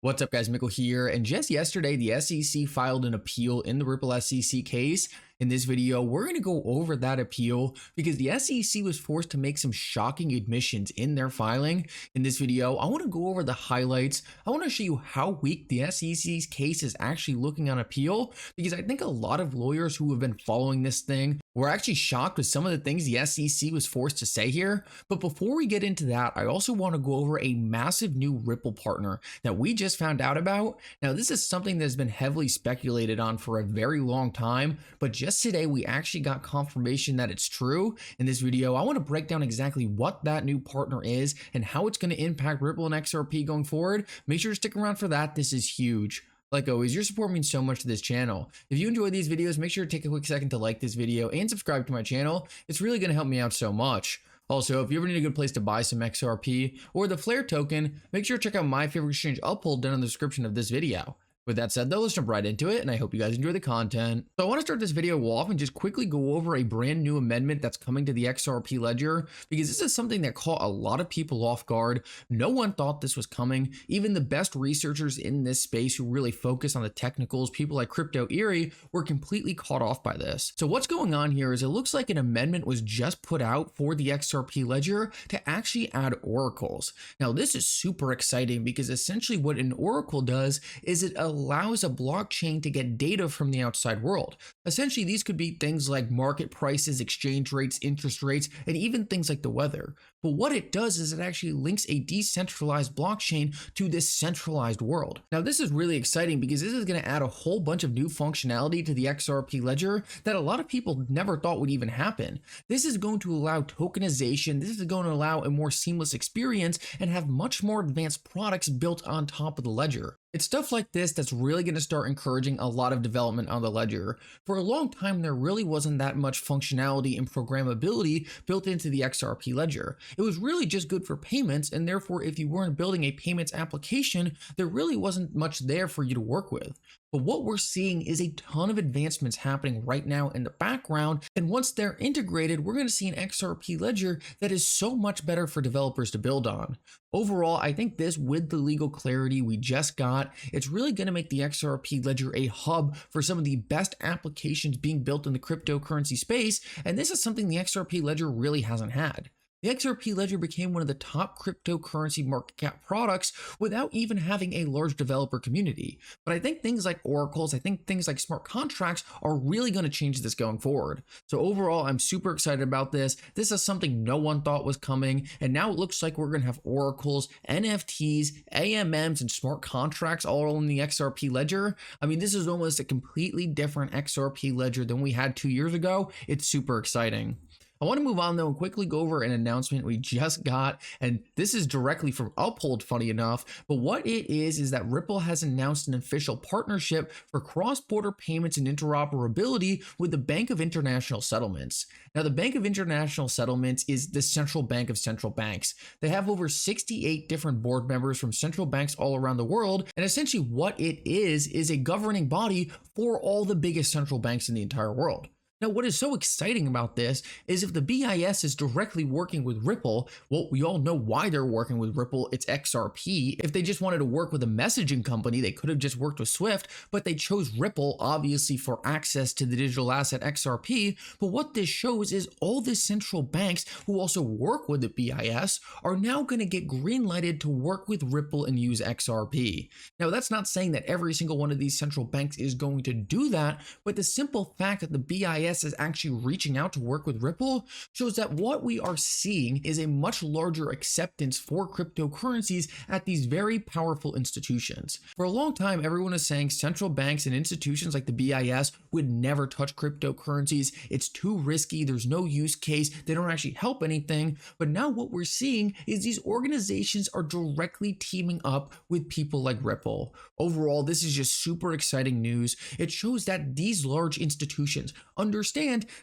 What's up, guys? Mickle here. And just yesterday, the SEC filed an appeal in the Ripple SEC case. In this video, we're going to go over that appeal because the SEC was forced to make some shocking admissions in their filing. In this video, I want to go over the highlights. I want to show you how weak the SEC's case is actually looking on appeal, because I think a lot of lawyers who have been following this thing were actually shocked with some of the things the SEC was forced to say here. But before we get into that, I also want to go over a massive new Ripple partner that we just found out about. Now, this is something that's been heavily speculated on for a very long time, but just today we actually got confirmation that it's true. In this video, I want to break down exactly what that new partner is and how it's going to impact Ripple and XRP going forward. Make sure to stick around for that. This is huge. Like always, your support means so much to this channel. If you enjoy these videos, make sure to take a quick second to like this video and subscribe to my channel. It's really going to help me out so much. Also, if you ever need a good place to buy some XRP or the Flare token, make sure to check out my favorite exchange Uphold down in the description of this video. With that said though, let's jump right into it, and I hope you guys enjoy the content. So I want to start this video off and just quickly go over a brand new amendment that's coming to the XRP Ledger, because this is something that caught a lot of people off guard. No one thought this was coming. Even the best researchers in this space who really focus on the technicals, people like Crypto Erie, were completely caught off by this. So what's going on here is it looks like an amendment was just put out for the XRP Ledger to actually add oracles. Now this is super exciting because essentially what an oracle does is it allows a blockchain to get data from the outside world. Essentially, these could be things like market prices, exchange rates, interest rates, and even things like the weather. But what it does is it actually links a decentralized blockchain to this centralized world. Now, this is really exciting because this is going to add a whole bunch of new functionality to the XRP Ledger that a lot of people never thought would even happen. This is going to allow tokenization. This is going to allow a more seamless experience and have much more advanced products built on top of the ledger. It's stuff like this that's really going to start encouraging a lot of development on the ledger. For a long time, there really wasn't that much functionality and programmability built into the XRP Ledger. It was really just good for payments, and therefore, if you weren't building a payments application, there really wasn't much there for you to work with. But what we're seeing is a ton of advancements happening right now in the background, and once they're integrated, we're going to see an XRP Ledger that is so much better for developers to build on. Overall, I think this, with the legal clarity we just got, it's really going to make the XRP Ledger a hub for some of the best applications being built in the cryptocurrency space, and this is something the XRP Ledger really hasn't had. The XRP Ledger became one of the top cryptocurrency market cap products without even having a large developer community. But I think things like oracles, I think things like smart contracts are really going to change this going forward. So overall, I'm super excited about this. This is something no one thought was coming, and now it looks like we're going to have oracles, NFTs, AMMs, and smart contracts all in the XRP Ledger. I mean, this is almost a completely different XRP Ledger than we had 2 years ago. It's super exciting. I want to move on though and quickly go over an announcement we just got, and this is directly from Uphold, funny enough, but what it is that Ripple has announced an official partnership for cross-border payments and interoperability with the Bank of International Settlements. Now, the Bank of International Settlements is the central bank of central banks. They have over 68 different board members from central banks all around the world, and essentially what it is a governing body for all the biggest central banks in the entire world. Now, what is so exciting about this is if the BIS is directly working with Ripple, well, we all know why they're working with Ripple. It's XRP. If they just wanted to work with a messaging company, they could have just worked with Swift, but they chose Ripple, obviously, for access to the digital asset XRP. But what this shows is all the central banks who also work with the BIS are now going to get green-lighted to work with Ripple and use XRP. Now, that's not saying that every single one of these central banks is going to do that, but the simple fact that the BIS is actually reaching out to work with Ripple shows that what we are seeing is a much larger acceptance for cryptocurrencies at these very powerful institutions. For a long time, everyone is saying central banks and institutions like the BIS would never touch cryptocurrencies. It's too risky. There's no use case. They don't actually help anything. But now what we're seeing is these organizations are directly teaming up with people like Ripple. Overall, this is just super exciting news. It shows that these large institutions understand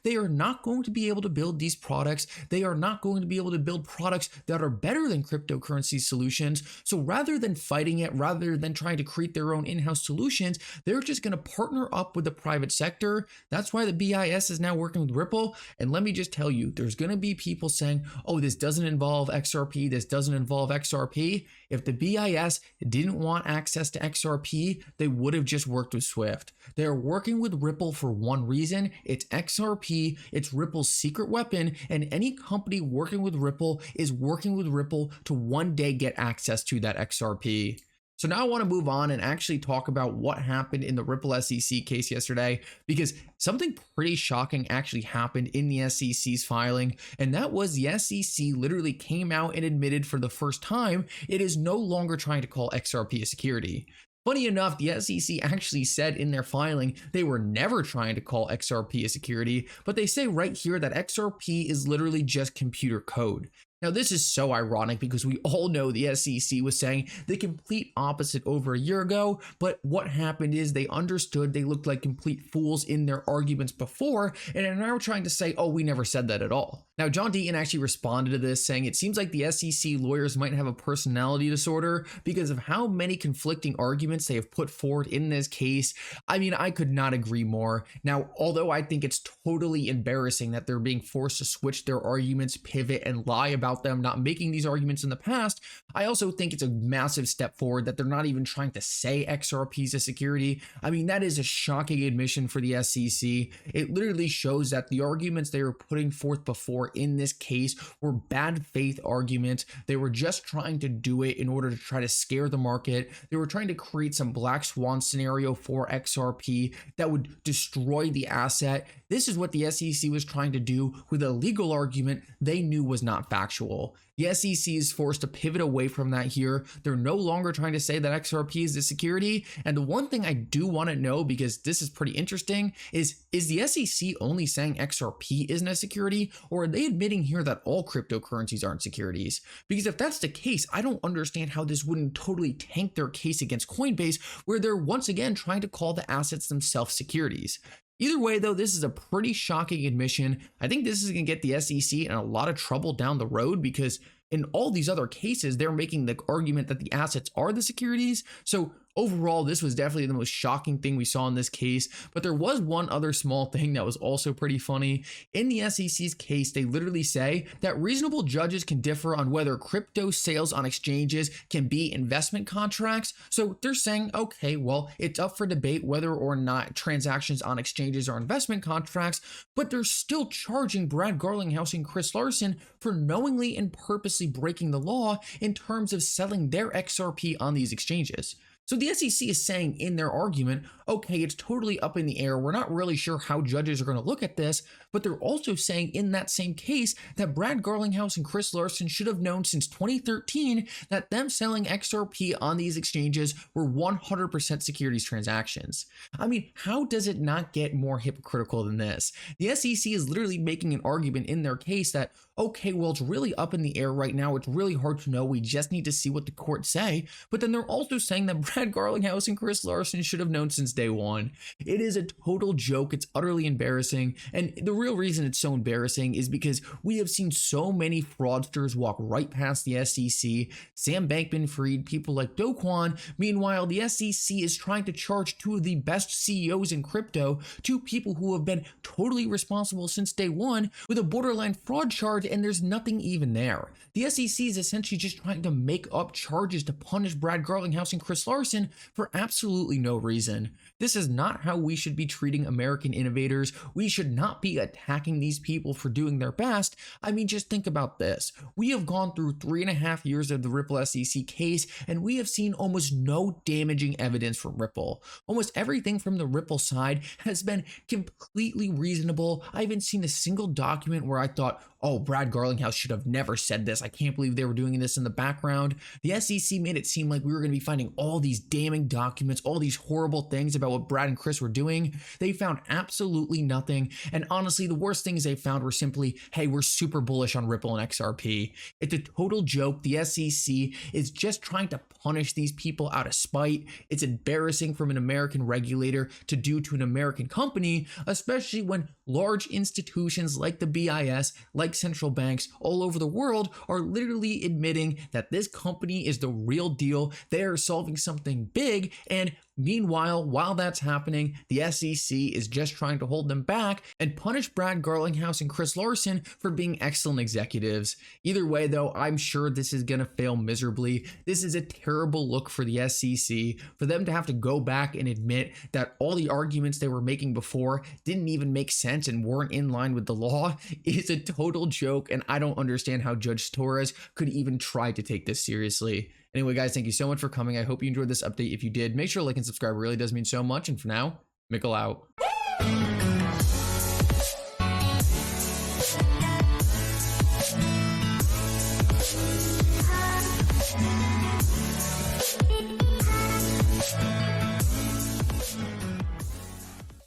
they are not going to be able to build these products. They are not going to be able to build products that are better than cryptocurrency solutions. So rather than fighting it, rather than trying to create their own in-house solutions, they're just going to partner up with the private sector. That's why the BIS is now working with Ripple. And let me just tell you, there's going to be people saying, oh, this doesn't involve XRP. This doesn't involve XRP. If the BIS didn't want access to XRP, they would have just worked with Swift. They're working with Ripple for one reason. It's XRP, it's Ripple's secret weapon, and any company working with Ripple is working with Ripple to one day get access to that XRP. So now I want to move on and actually talk about what happened in the Ripple SEC case yesterday, because something pretty shocking actually happened in the SEC's filing, and that was the SEC literally came out and admitted for the first time it is no longer trying to call XRP a security. Funny enough, the SEC actually said in their filing they were never trying to call XRP a security, but they say right here that XRP is literally just computer code. Now, this is so ironic because we all know the SEC was saying the complete opposite over a year ago, but what happened is they understood they looked like complete fools in their arguments before, and are now trying to say, oh, we never said that at all. Now, John Deaton actually responded to this saying it seems like the SEC lawyers might have a personality disorder because of how many conflicting arguments they have put forward in this case. I mean, I could not agree more. Now, although I think it's totally embarrassing that they're being forced to switch their arguments, pivot, and lie about them not making these arguments in the past, I also think it's a massive step forward that they're not even trying to say XRP is a security. I mean, that is a shocking admission for the SEC. It literally shows that the arguments they were putting forth before in this case were bad faith arguments. They were just trying to do it in order to try to scare the market. They were trying to create some black swan scenario for XRP that would destroy the asset. This is what the SEC was trying to do with a legal argument they knew was not factual. The SEC is forced to pivot away from that here. They're no longer trying to say that XRP is a security. And the one thing I do want to know, because this is pretty interesting, is the SEC only saying XRP isn't a security, or are they admitting here that all cryptocurrencies aren't securities? Because if that's the case, I don't understand how this wouldn't totally tank their case against Coinbase, where they're once again trying to call the assets themselves securities. Either way, though, this is a pretty shocking admission. I think this is going to get the SEC in a lot of trouble down the road because in all these other cases, they're making the argument that the assets are the securities. So overall, this was definitely the most shocking thing we saw in this case, but there was one other small thing that was also pretty funny. In the SEC's case, they literally say that reasonable judges can differ on whether crypto sales on exchanges can be investment contracts. So they're saying, okay, well, it's up for debate whether or not transactions on exchanges are investment contracts, but they're still charging Brad Garlinghouse and Chris Larsen for knowingly and purposely breaking the law in terms of selling their XRP on these exchanges. So the SEC is saying in their argument, okay, it's totally up in the air. We're not really sure how judges are going to look at this, but they're also saying in that same case that Brad Garlinghouse and Chris Larsen should have known since 2013 that them selling XRP on these exchanges were 100% securities transactions. I mean, how does it not get more hypocritical than this? The SEC is literally making an argument in their case that, okay, well, it's really up in the air right now. It's really hard to know. We just need to see what the courts say. But then they're also saying that Brad Garlinghouse and Chris Larsen should have known since day one. It is a total joke. It's utterly embarrassing. And the real reason it's so embarrassing is because we have seen so many fraudsters walk right past the SEC, Sam Bankman-Fried, people like Do Kwon. Meanwhile, the SEC is trying to charge two of the best CEOs in crypto, two people who have been totally responsible since day one, with a borderline fraud charge, and there's nothing even there. The SEC is essentially just trying to make up charges to punish Brad Garlinghouse and Chris Larsen for absolutely no reason. This is not how we should be treating American innovators. We should not be attacking these people for doing their best. I mean, just think about this. We have gone through 3.5 years of the Ripple SEC case, and we have seen almost no damaging evidence from Ripple. Almost everything from the Ripple side has been completely reasonable. I haven't seen a single document where I thought, oh, Brad Garlinghouse should have never said this. I can't believe they were doing this in the background. The SEC made it seem like we were going to be finding all these damning documents, all these horrible things about what Brad and Chris were doing. They found absolutely nothing. And honestly, the worst things they found were simply, hey, we're super bullish on Ripple and XRP. It's a total joke. The SEC is just trying to punish these people out of spite. It's embarrassing from an American regulator to do to an American company, especially when large institutions like the BIS, like central banks all over the world are literally admitting that this company is the real deal. They are solving something big, and Meanwhile, while that's happening, the SEC is just trying to hold them back and punish Brad Garlinghouse and Chris Larson for being excellent executives. Either way, though, I'm sure this is going to fail miserably. This is a terrible look for the SEC. For them to have to go back and admit that all the arguments they were making before didn't even make sense and weren't in line with the law is a total joke, and I don't understand how Judge Torres could even try to take this seriously. Anyway, guys, thank you so much for coming. I hope you enjoyed this update. If you did, make sure to like and subscribe. It really does mean so much. And for now, Mickle out.